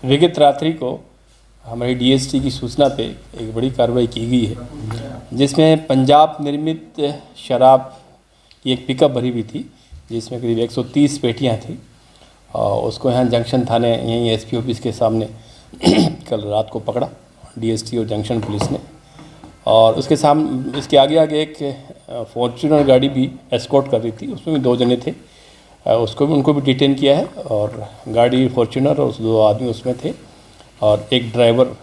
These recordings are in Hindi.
विगत रात्रि को हमारी डीएसटी की सूचना पे एक बड़ी कार्रवाई की गई है, जिसमें पंजाब निर्मित शराब की एक पिकअप भरी हुई थी, जिसमें करीब 130 पेटियां थी। और उसको यहाँ जंक्शन थाने यहीं एसपी ऑफिस के सामने कल रात को पकड़ा डीएसटी और जंक्शन पुलिस ने। और उसके सामने इसके आगे आगे एक फॉर्च्यूनर गाड़ी भी एस्कॉर्ट कर रही थी, उसमें भी 2 जने थे, उनको भी डिटेन किया है। और गाड़ी फॉर्च्यूनर और 2 आदमी उसमें थे और एक ड्राइवर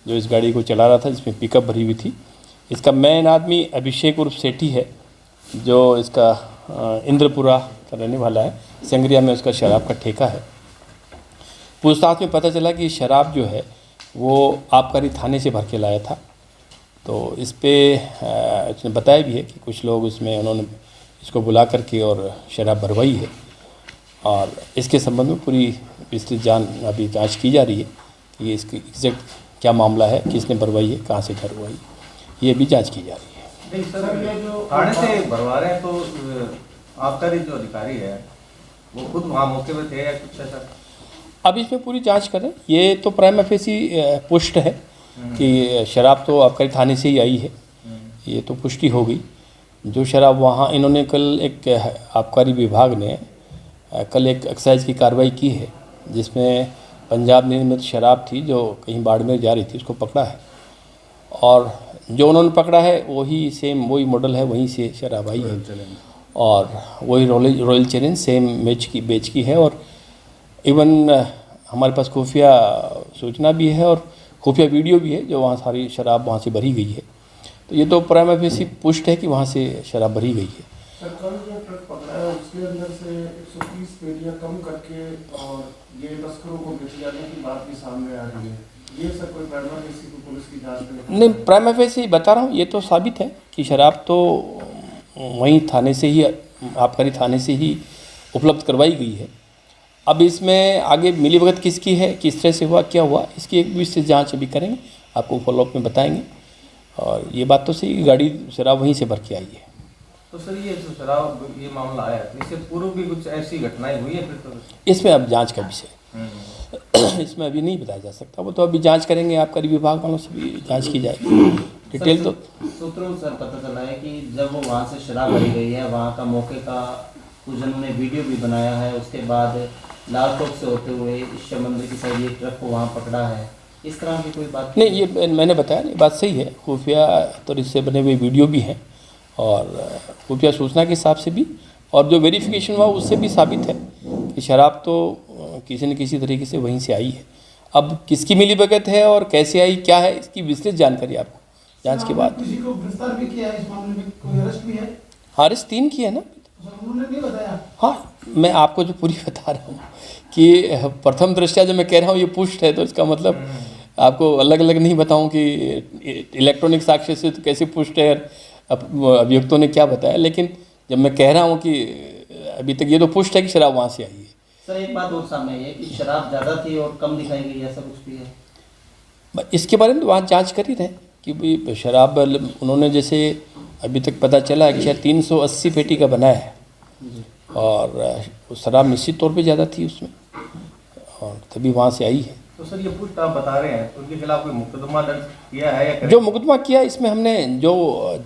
जो इस गाड़ी को चला रहा था, जिसमें पिकअप भरी हुई थी। इसका मेन आदमी अभिषेक उर्फ सेठी है, जो इसका इंद्रपुरा का रहने वाला है। संग्रिया में उसका शराब का ठेका है। पूछताछ में पता चला कि शराब जो है वो आबकारी थाने से भर के लाया था। तो इस पर उसने बताया भी है कि कुछ लोग उसमें उन्होंने इसको बुला करके और शराब भरवाई है। और इसके संबंध में पूरी विस्तृत अभी जांच की जा रही है कि ये इसकी एग्जैक्ट क्या मामला है, किसने भरवाई है, कहाँ से भरवाई, ये भी जांच की जा रही है। नहीं सर, ये जो थाने से भरवा रहे हैं तो आबकारी जो अधिकारी है वो खुद वहाँ मौके पर थे या कुछ ऐसा? अब इसमें पूरी जांच करें। ये तो प्राइमा फेसी पुष्ट है कि शराब तो आबकारी थाने से ही आई है, ये तो पुष्टि हो गई। जो शराब वहाँ इन्होंने कल एक आबकारी विभाग ने कल एक एक्साइज की कार्रवाई की है, जिसमें पंजाब निर्मित शराब थी जो कहीं बाड़मेर जा रही थी, उसको पकड़ा है। और जो उन्होंने पकड़ा है वही सेम वही मॉडल है, वहीं से शराब आई है और वही रॉयल चैलेंज सेम बेच की है। और इवन हमारे पास खुफिया सूचना भी है और खुफिया वीडियो भी है, जो वहाँ सारी शराब वहाँ से भरी गई है। तो ये तो प्राइमा फेसी पुष्ट है कि वहाँ से शराब भरी गई है। कल जो ट्रक पकड़ा है उसके अंदर से 130 पेटियां कम करके और ये तस्करों को बेचे जाने की बात भी सामने आ रही है। ये सर कोई प्राइमा फेसी को पुलिस की जांच में नहीं, प्राइमा फेसी बता रहा हूँ, ये तो साबित है कि शराब तो वहीं थाने से ही आबकारी थाने से ही उपलब्ध करवाई गई है। अब इसमें आगे मिलीभगत किसकी है, किस तरह से हुआ, क्या हुआ, इसकी एक विस्तृत जाँच अभी करेंगे, आपको फॉलोअप में बताएंगे। और ये बात तो सही, गाड़ी शराब वहीं से भर के आई है। तो सर ये जो शराब ये मामला आया, इससे पूर्व भी कुछ ऐसी घटनाएं हुई है फिर तो? इसमें अब जांच का विषय इसमें अभी नहीं बताया जा सकता, वो तो अभी जांच करेंगे, आबकारी विभाग वालों से भी जांच की जाएगी। डिटेल तो सूत्रों से पता चला है कि जब वो वहाँ से शराब भरी गई है, वहाँ का मौके का कुछ जनों ने वीडियो भी बनाया है। उसके बाद लाल चौक से होते हुए ईश्वर मंदिर की साइड ये ट्रक को वहाँ पकड़ा है। इस तरह की कोई बात नहीं, ये मैंने बताया नहीं, बात सही है। खुफिया तो इससे बने हुए वीडियो भी हैं और खुफिया सूचना के हिसाब से भी, और जो वेरिफिकेशन हुआ उससे भी साबित है कि शराब तो किसी न किसी तरीके से वहीं से आई है। अब किसकी मिलीभगत है और कैसे आई, क्या है, इसकी विस्तृत जानकारी आपको जांच के बाद। किसी को गिरफ्तार भी किया है इस मामले में, कोई अरेस्ट भी है? हाँ, अरेस्ट 3 की है ना। उन्होंने नहीं बताया। हाँ, मैं आपको जो पूरी बता रहा हूँ कि प्रथम दृष्टया जब मैं कह रहा हूँ ये पुष्ट है, तो इसका मतलब आपको अलग अलग नहीं बताऊँ कि इलेक्ट्रॉनिक साक्ष्य से तो कैसे पुष्ट है, अभियुक्तों ने क्या बताया। लेकिन जब मैं कह रहा हूँ कि अभी तक ये तो पुष्ट है कि शराब वहाँ से आई है। सर एक बात और सामने आई है कि शराब ज़्यादा थी और कम दिखाई गई, ऐसा कुछ भी है? इसके बारे में तो वहाँ जांच कर ही रहे कि भाई शराब उन्होंने जैसे अभी तक पता चला है कि शायद 380 पेटी का बनाया है और शराब निश्चित तौर पे ज़्यादा थी उसमें और तभी वहाँ से आई है। तो सर ये पुष्ट आप बता रहे हैं, तो उनके खिलाफ कोई मुकदमा दर्ज किया है या जो मुकदमा किया इसमें हमने जो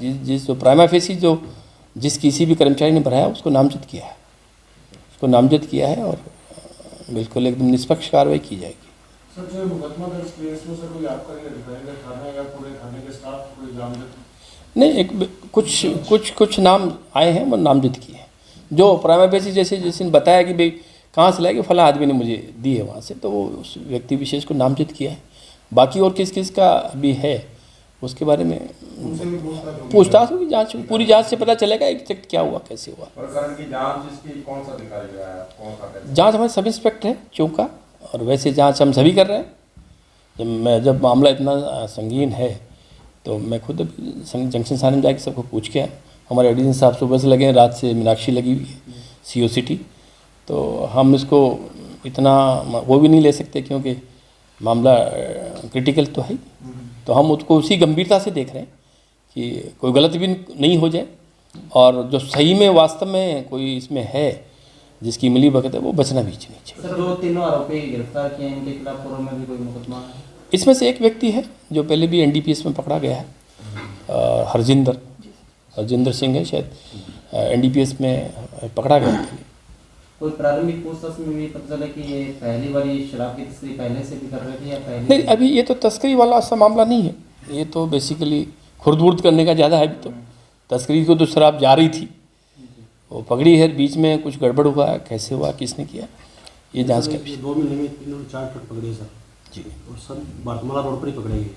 जिस प्राइमा फेसी जो जिस किसी भी कर्मचारी ने भराया उसको नामजद किया है, उसको नामजद किया है और बिल्कुल एकदम निष्पक्ष कार्रवाई की जाएगी। सर जो मुकदमा दर्ज किया इसमें सर कोई आबकारी अधिकारी का थाना या पूरे थाने के स्टाफ कोई नामजद? नहीं, एक कुछ नाम आए हैं, वो नामजद किए हैं। जो प्राइमा फेसी जैसे जिसने बताया कि भाई कहाँ से लाया कि फला आदमी ने मुझे दी है वहाँ से, तो वो उस व्यक्ति विशेष को नामजद किया है। बाकी और किस किस का अभी है उसके बारे में पूछताछ होगी, जांच पूरी जांच से पता चलेगा एग्जैक्ट क्या हुआ, कैसे हुआ। प्रकरण की जांच इसकी कौन सा अधिकारी जो है, कौन सा? जांच हमारे सब इंस्पेक्टर है चौका, और वैसे जांच हम सभी कर रहे हैं। जब मामला इतना संगीन है तो मैं खुद जंक्शन थाने में जाके सबको पूछ के आया। हमारे एडिशन साहब सुबह से लगे हैं, रात से मीनाक्षी लगी हुई है CO सिटी। तो हम इसको इतना वो भी नहीं ले सकते क्योंकि मामला क्रिटिकल तो है, तो हम उसको उसी गंभीरता से देख रहे हैं कि कोई गलत भी नहीं हो जाए और जो सही में वास्तव में कोई इसमें है जिसकी मिली भगत है वो बचना भी नहीं चाहिए। सर, जो तीनों आरोपी गिरफ्तार किए हैं, इनके खिलाफ पूर्व में भी कोई मुकदमा है? इसमें से एक व्यक्ति है जो पहले भी एनडीपीएस में पकड़ा गया है, हरजिंदर सिंह है शायद, एनडीपीएस में पकड़ा गया है। कोई प्रारंभिक पूछताछ में भी पता चला कि ये पहली बार ये शराब की तस्करी पहले से भी कर रहे थे या पहले? नहीं, अभी ये तो तस्करी वाला ऐसा मामला नहीं है, ये तो बेसिकली खुर्द-बुर्द करने का ज़्यादा है। अभी तो तस्करी को तो शराब जारी थी, वो पकड़ी है, बीच में कुछ गड़बड़ हुआ, कैसे हुआ, किसने किया, ये जांच का विषय। 2 महीने में 3-4 ट्रक पकड़े सर जी, और सब बारतमाला रोड पर ही पकड़े गए।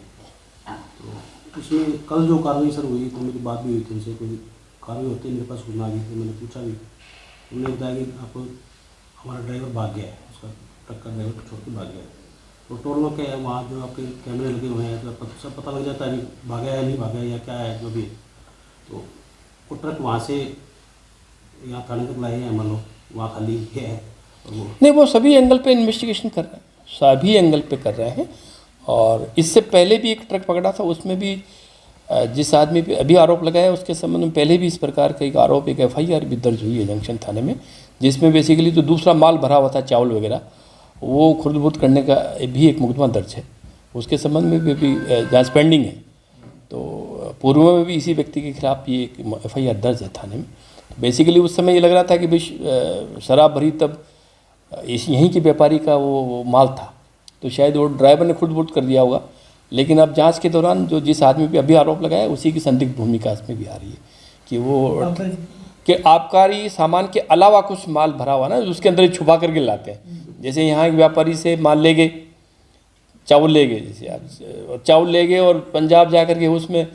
तो उसमें कल जो कार्रवाई सर हुई तो मेरी बात भी हुई थी उनसे, कोई कार्रवाई होती है मेरे पास सूचना आ गई थी, मैंने पूछा भी, उन्होंने बताया कि आपको हमारा ड्राइवर भाग गया है, उसका ट्रक का ड्राइवर छोड़ के भाग गया है। तो टोल नाके है वहाँ जो आपके कैमरे लगे हुए हैं तो सब पता लग जाता है कि भागा है नहीं भागा है या क्या है जो भी है। तो वो ट्रक वहाँ से यहाँ थाने तक लाए हैं, मान लो वहाँ खाली है और वो नहीं, वो सभी एंगल पे इन्वेस्टिगेशन कर रहे हैं, सभी एंगल पे कर रहे हैं। और इससे पहले भी एक ट्रक पकड़ा था, उसमें भी जिस आदमी पे अभी आरोप लगाया है उसके संबंध में पहले भी इस प्रकार का एक आरोप, एक FIR भी दर्ज हुई है जंक्शन थाने में, जिसमें बेसिकली जो दूसरा माल भरा हुआ था चावल वगैरह, वो खुर्द-बुर्द करने का भी एक मुकदमा दर्ज है, उसके संबंध में भी जांच पेंडिंग है। तो पूर्व में भी इसी व्यक्ति के खिलाफ ये एक FIR दर्ज है थाने में। बेसिकली उस समय ये लग रहा था कि भाई शराब भरी तब यहीं के व्यापारी का वो माल था, तो शायद वो ड्राइवर ने खुर्द-बुर्द कर दिया होगा। लेकिन अब जांच के दौरान जो जिस आदमी पे अभी आरोप लगाया है उसी की संदिग्ध भूमिका इसमें भी आ रही है कि वो कि आबकारी सामान के अलावा कुछ माल भरा हुआ ना, उसके अंदर ही छुपा करके लाते हैं। जैसे यहाँ एक व्यापारी से माल ले गए, चावल ले गए, जैसे आप चावल ले गए और पंजाब जा कर के उसमें